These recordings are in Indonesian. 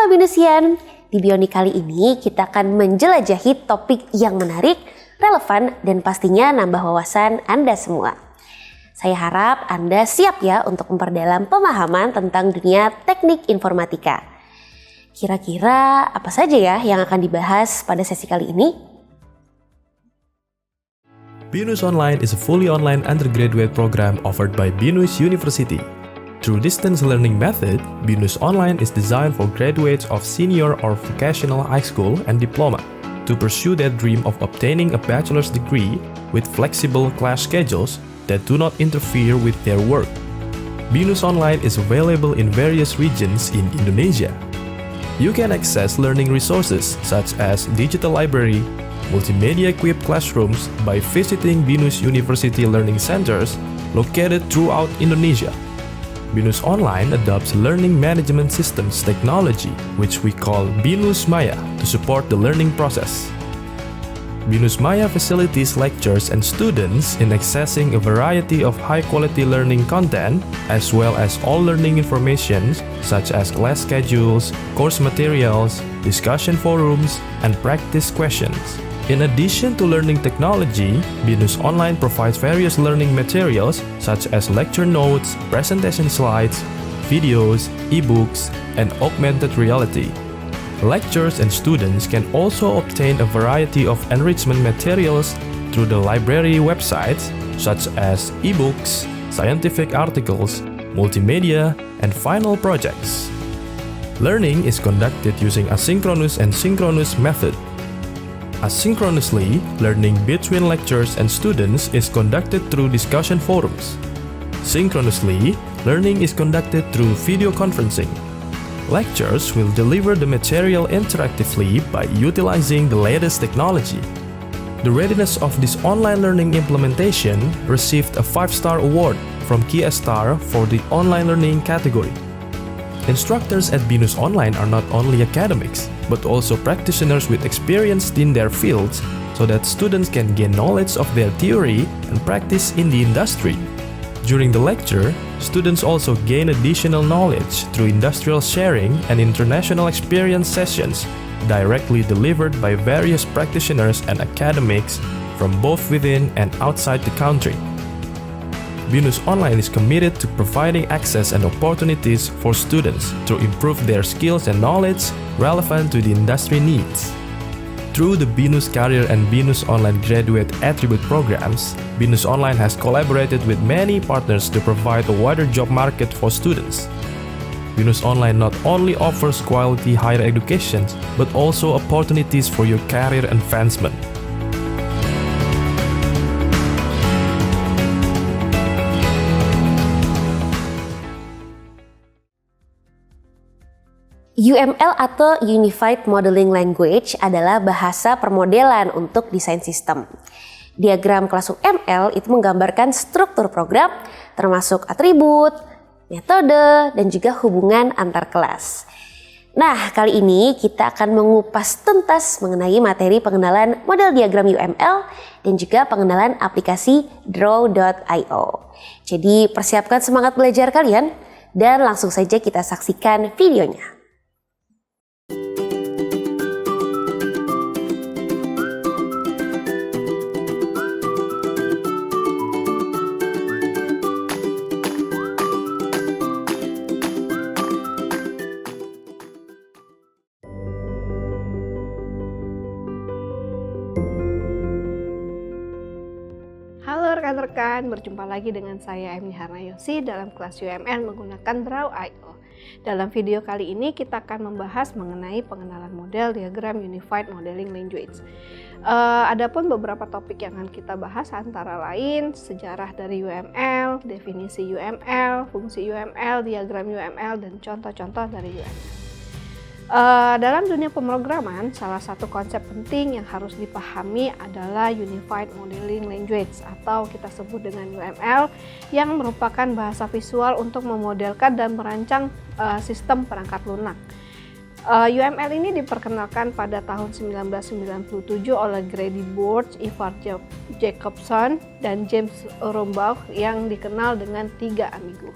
Binusian, di Bioni kali ini kita akan menjelajahi topik yang menarik, relevan, dan pastinya nambah wawasan Anda semua. Saya harap Anda siap ya untuk memperdalam pemahaman tentang dunia teknik informatika. Kira-kira apa saja ya yang akan dibahas pada sesi kali ini? BINUS Online is a fully online undergraduate program offered by BINUS University. Through distance learning method, BINUS Online is designed for graduates of senior or vocational high school and diploma to pursue their dream of obtaining a bachelor's degree with flexible class schedules that do not interfere with their work. BINUS Online is available in various regions in Indonesia. You can access learning resources such as digital library, multimedia-equipped classrooms by visiting BINUS University Learning Centers located throughout Indonesia. BINUS Online adopts learning management systems technology, which we call BINUS Maya, to support the learning process. BINUS Maya facilitates lecturers and students in accessing a variety of high-quality learning content, as well as all learning information such as class schedules, course materials, discussion forums, and practice questions. In addition to learning technology, BINUS Online provides various learning materials such as lecture notes, presentation slides, videos, ebooks, and augmented reality. Lecturers and students can also obtain a variety of enrichment materials through the library websites such as ebooks, scientific articles, multimedia, and final projects. Learning is conducted using asynchronous and synchronous method. Asynchronously, learning between lecturers and students is conducted through discussion forums. Synchronously, learning is conducted through video conferencing. Lecturers will deliver the material interactively by utilizing the latest technology. The readiness of this online learning implementation received a 5-star award from KiaStar for the online learning category. Instructors at BINUS Online are not only academics, but also practitioners with experience in their fields so that students can gain knowledge of their theory and practice in the industry. During the lecture, students also gain additional knowledge through industrial sharing and international experience sessions directly delivered by various practitioners and academics from both within and outside the country. BINUS Online is committed to providing access and opportunities for students to improve their skills and knowledge relevant to the industry needs. Through the BINUS Career and BINUS Online Graduate Attribute programs, BINUS Online has collaborated with many partners to provide a wider job market for students. BINUS Online not only offers quality higher education, but also opportunities for your career advancement. UML atau Unified Modeling Language adalah bahasa permodelan untuk desain sistem. Diagram kelas UML itu menggambarkan struktur program, termasuk atribut, metode, dan juga hubungan antar kelas. Nah, kali ini kita akan mengupas tuntas mengenai materi pengenalan model diagram UML dan juga pengenalan aplikasi Draw.io. Jadi persiapkan semangat belajar kalian dan langsung saja kita saksikan videonya. Halo rekan-rekan, berjumpa lagi dengan saya Emni Harnayosi dalam kelas UML menggunakan Draw.io. Dalam video kali ini kita akan membahas mengenai pengenalan model diagram Unified Modeling Language. Adapun beberapa topik yang akan kita bahas antara lain sejarah dari UML, definisi UML, fungsi UML, diagram UML, dan contoh-contoh dari UML. Dalam dunia pemrograman, salah satu konsep penting yang harus dipahami adalah Unified Modeling Language atau kita sebut dengan UML, yang merupakan bahasa visual untuk memodelkan dan merancang sistem perangkat lunak. UML ini diperkenalkan pada tahun 1997 oleh Grady Burch, Ivar Jacobson, dan James Rombach yang dikenal dengan 3 Amigo.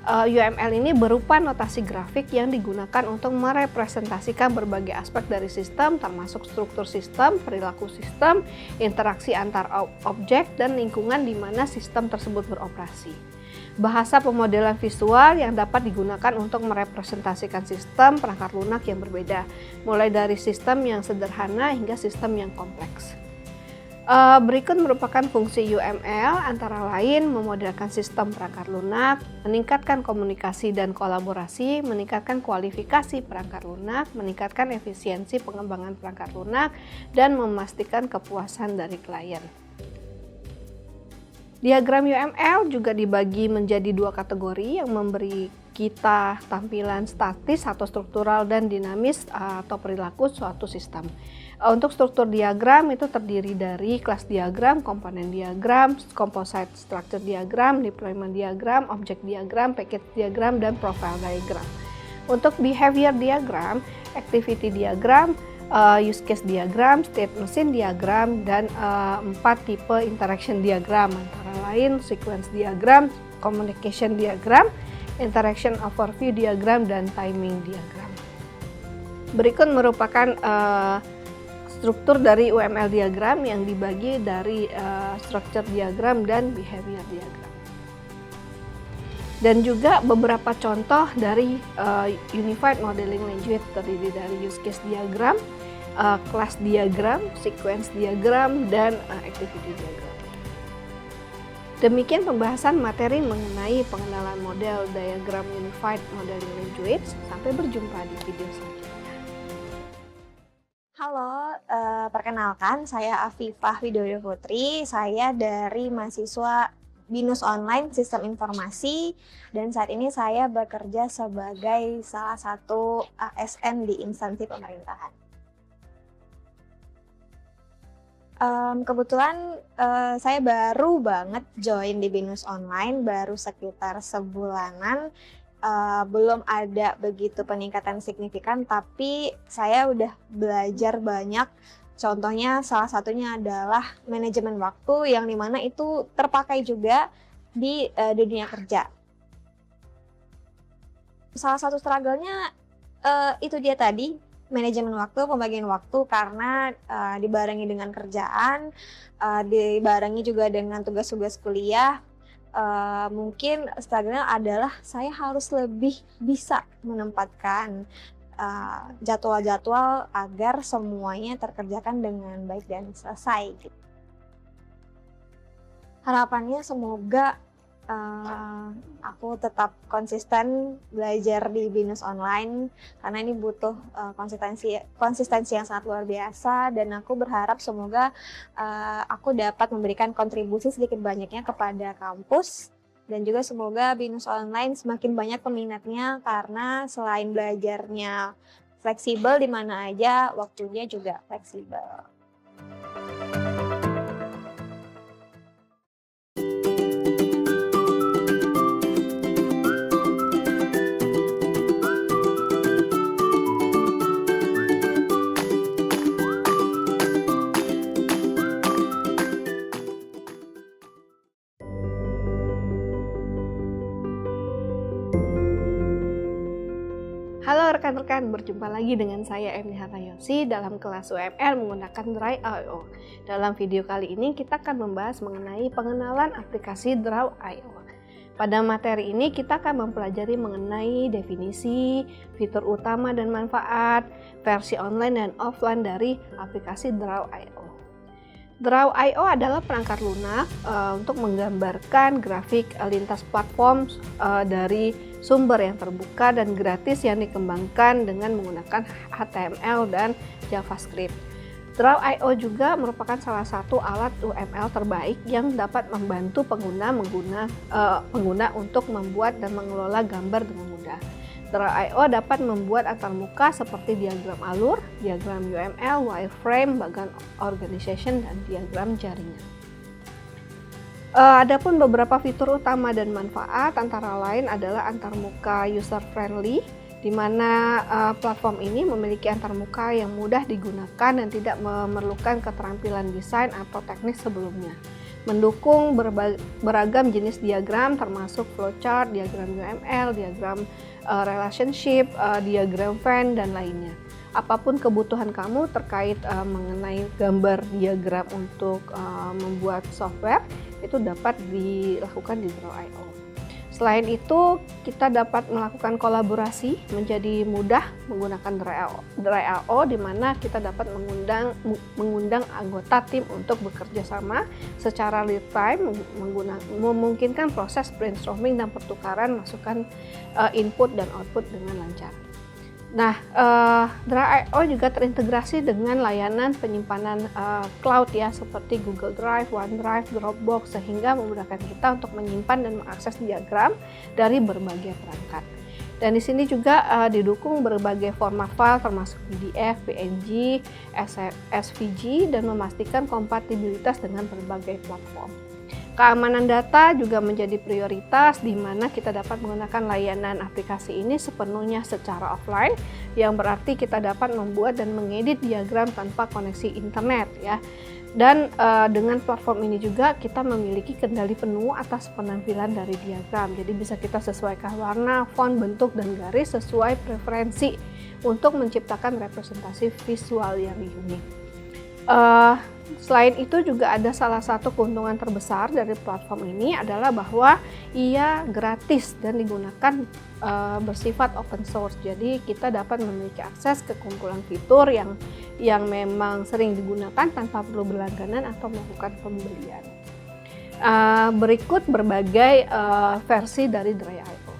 UML ini berupa notasi grafik yang digunakan untuk merepresentasikan berbagai aspek dari sistem, termasuk struktur sistem, perilaku sistem, interaksi antar objek, dan lingkungan di mana sistem tersebut beroperasi. Bahasa pemodelan visual yang dapat digunakan untuk merepresentasikan sistem perangkat lunak yang berbeda, mulai dari sistem yang sederhana hingga sistem yang kompleks. Berikut merupakan fungsi UML, antara lain memodelkan sistem perangkat lunak, meningkatkan komunikasi dan kolaborasi, meningkatkan kualifikasi perangkat lunak, meningkatkan efisiensi pengembangan perangkat lunak, dan memastikan kepuasan dari klien. Diagram UML juga dibagi menjadi dua kategori yang memberi kita tampilan statis atau struktural dan dinamis atau perilaku suatu sistem. Untuk struktur diagram itu terdiri dari kelas diagram, komponen diagram, composite structure diagram, deployment diagram, object diagram, package diagram, dan profile diagram. Untuk behavior diagram, activity diagram, use case diagram, state machine diagram, dan 4 tipe interaction diagram, antara lain sequence diagram, communication diagram, interaction overview diagram, dan timing diagram. Berikut merupakan struktur dari UML diagram yang dibagi dari structure diagram dan behavior diagram. Dan juga beberapa contoh dari Unified Modeling Language terdiri dari use case diagram, class diagram, sequence diagram, dan activity diagram. Demikian pembahasan materi mengenai pengenalan model diagram Unified Modeling Language. Sampai berjumpa di video selanjutnya. Halo, perkenalkan saya Afifah Widodo Putri. Saya dari mahasiswa BINUS Online Sistem Informasi, dan saat ini saya bekerja sebagai salah satu ASN di instansi pemerintahan. Kebetulan saya baru banget join di BINUS Online, baru sekitar sebulanan. Belum ada begitu peningkatan signifikan, tapi saya udah belajar banyak. Contohnya salah satunya adalah manajemen waktu, yang dimana itu terpakai juga di dunia kerja. Salah satu struggle-nya itu dia tadi, manajemen waktu, pembagian waktu, karena dibarengi dengan kerjaan, dibarengi juga dengan tugas-tugas kuliah. Mungkin struggle-nya adalah saya harus lebih bisa menempatkan jadwal-jadwal agar semuanya terkerjakan dengan baik dan selesai. Harapannya semoga aku tetap konsisten belajar di BINUS Online, karena ini butuh konsistensi yang sangat luar biasa, dan aku berharap semoga aku dapat memberikan kontribusi sedikit banyaknya kepada kampus, dan juga semoga BINUS Online semakin banyak peminatnya, karena selain belajarnya fleksibel di mana aja, waktunya juga fleksibel. Halo rekan-rekan, berjumpa lagi dengan saya Emni Harnayosi dalam kelas UML menggunakan Draw.io. Dalam video kali ini kita akan membahas mengenai pengenalan aplikasi Draw.io. Pada materi ini kita akan mempelajari mengenai definisi, fitur utama dan manfaat, versi online dan offline dari aplikasi Draw.io. Draw.io adalah perangkat lunak untuk menggambarkan grafik lintas platform dari sumber yang terbuka dan gratis yang dikembangkan dengan menggunakan HTML dan JavaScript. Draw.io juga merupakan salah satu alat UML terbaik yang dapat membantu pengguna untuk membuat dan mengelola gambar dengan mudah. Draw.io dapat membuat antarmuka seperti diagram alur, diagram UML, wireframe, bagan organization, dan diagram jaringan. Adapun beberapa fitur utama dan manfaat antara lain adalah antarmuka user friendly, di mana platform ini memiliki antarmuka yang mudah digunakan dan tidak memerlukan keterampilan desain atau teknis sebelumnya. mendukung beragam jenis diagram termasuk flowchart, diagram UML, diagram relationship, diagram Venn, dan lainnya. Apapun kebutuhan kamu terkait mengenai gambar diagram untuk membuat software, itu dapat dilakukan di Draw.io. Selain itu, kita dapat melakukan kolaborasi menjadi mudah menggunakan Draw.io, di mana kita dapat mengundang anggota tim untuk bekerja sama secara real time, memungkinkan proses brainstorming dan pertukaran masukan input dan output dengan lancar. Nah, Draw.io juga terintegrasi dengan layanan penyimpanan cloud ya, seperti Google Drive, OneDrive, Dropbox, sehingga memudahkan kita untuk menyimpan dan mengakses diagram dari berbagai perangkat. Dan di sini juga didukung berbagai format file termasuk PDF, PNG, SVG, dan memastikan kompatibilitas dengan berbagai platform. Keamanan data juga menjadi prioritas, di mana kita dapat menggunakan layanan aplikasi ini sepenuhnya secara offline, yang berarti kita dapat membuat dan mengedit diagram tanpa koneksi internet ya. Dan dengan platform ini juga kita memiliki kendali penuh atas penampilan dari diagram. Jadi bisa kita sesuaikan warna, font, bentuk, dan garis sesuai preferensi untuk menciptakan representasi visual yang unik. Selain itu juga ada salah satu keuntungan terbesar dari platform ini adalah bahwa ia gratis dan digunakan bersifat open source. Jadi kita dapat memiliki akses ke kumpulan fitur yang memang sering digunakan tanpa perlu berlangganan atau melakukan pembelian. Berikut berbagai versi dari Draw.io.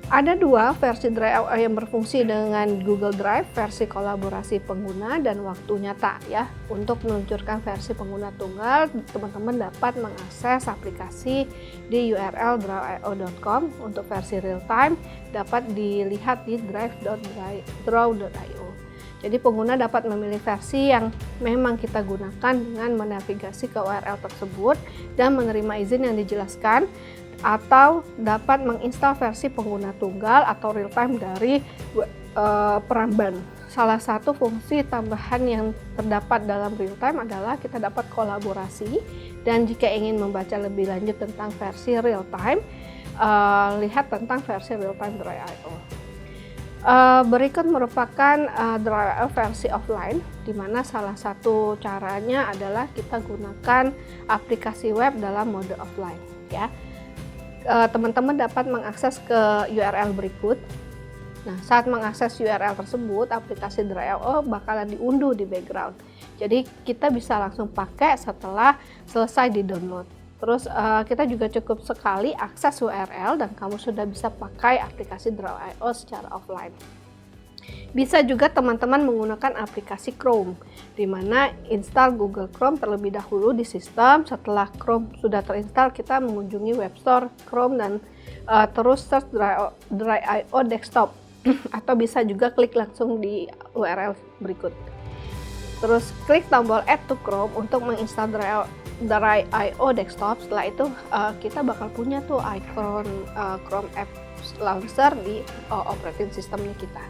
Ada dua versi Draw.io yang berfungsi dengan Google Drive, versi kolaborasi pengguna dan waktu nyata ya. Untuk meluncurkan versi pengguna tunggal, teman-teman dapat mengakses aplikasi di URL draw.io.com. Untuk versi real time dapat dilihat di drive.draw.io. Jadi pengguna dapat memilih versi yang memang kita gunakan dengan menavigasi ke URL tersebut dan menerima izin yang dijelaskan, atau dapat menginstal versi pengguna tunggal atau real time dari Peramban. Salah satu fungsi tambahan yang terdapat dalam real time adalah kita dapat kolaborasi, dan jika ingin membaca lebih lanjut tentang versi real time, lihat tentang versi real time Draw.io. Berikut merupakan Draw.io versi offline, di mana salah satu caranya adalah kita gunakan aplikasi web dalam mode offline ya. Teman-teman dapat mengakses ke URL berikut. Nah, saat mengakses URL tersebut, aplikasi Draw.io bakalan diunduh di background. Jadi kita bisa langsung pakai setelah selesai di-download. Terus kita juga cukup sekali akses URL dan kamu sudah bisa pakai aplikasi Draw.io secara offline. Bisa juga teman-teman menggunakan aplikasi Chrome, di mana install Google Chrome terlebih dahulu di sistem. Setelah Chrome sudah terinstall, kita mengunjungi web store Chrome dan terus search Draw.io desktop atau bisa juga klik langsung di URL berikut. Terus klik tombol Add to Chrome untuk menginstal Draw.io desktop. Setelah itu kita bakal punya tuh icon Chrome Apps Launcher di operating sistemnya kita.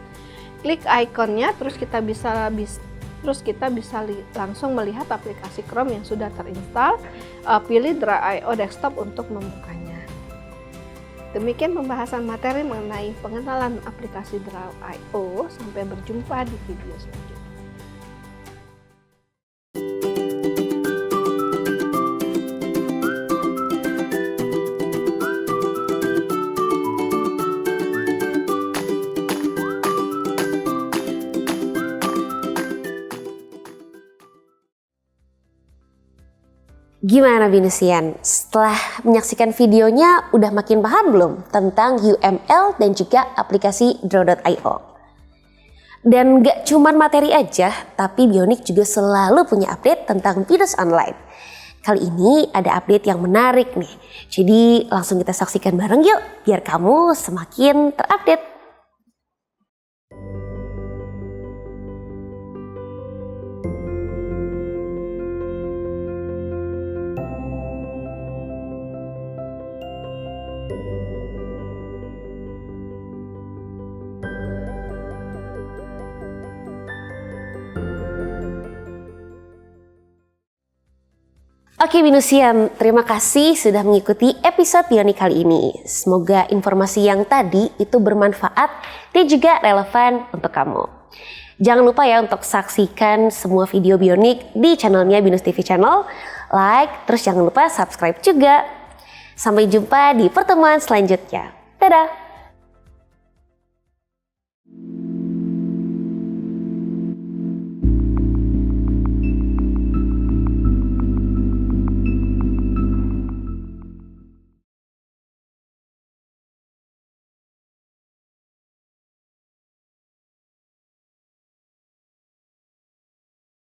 Klik ikonnya, terus kita bisa langsung melihat aplikasi Chrome yang sudah terinstall. Pilih Draw.io desktop untuk membukanya. Demikian pembahasan materi mengenai pengenalan aplikasi Draw.io. Sampai berjumpa di video selanjutnya. Gimana Binusian? Setelah menyaksikan videonya, udah makin paham belum tentang UML dan juga aplikasi Draw.io? Dan gak cuman materi aja, tapi Bionic juga selalu punya update tentang Binus Online. Kali ini ada update yang menarik nih, jadi langsung kita saksikan bareng yuk, biar kamu semakin terupdate. Oke Binusian, terima kasih sudah mengikuti episode Bionic kali ini. Semoga informasi yang tadi itu bermanfaat dan juga relevan untuk kamu. Jangan lupa ya untuk saksikan semua video Bionic di channelnya Binus TV Channel. Like, terus jangan lupa subscribe juga. Sampai jumpa di pertemuan selanjutnya. Dadah!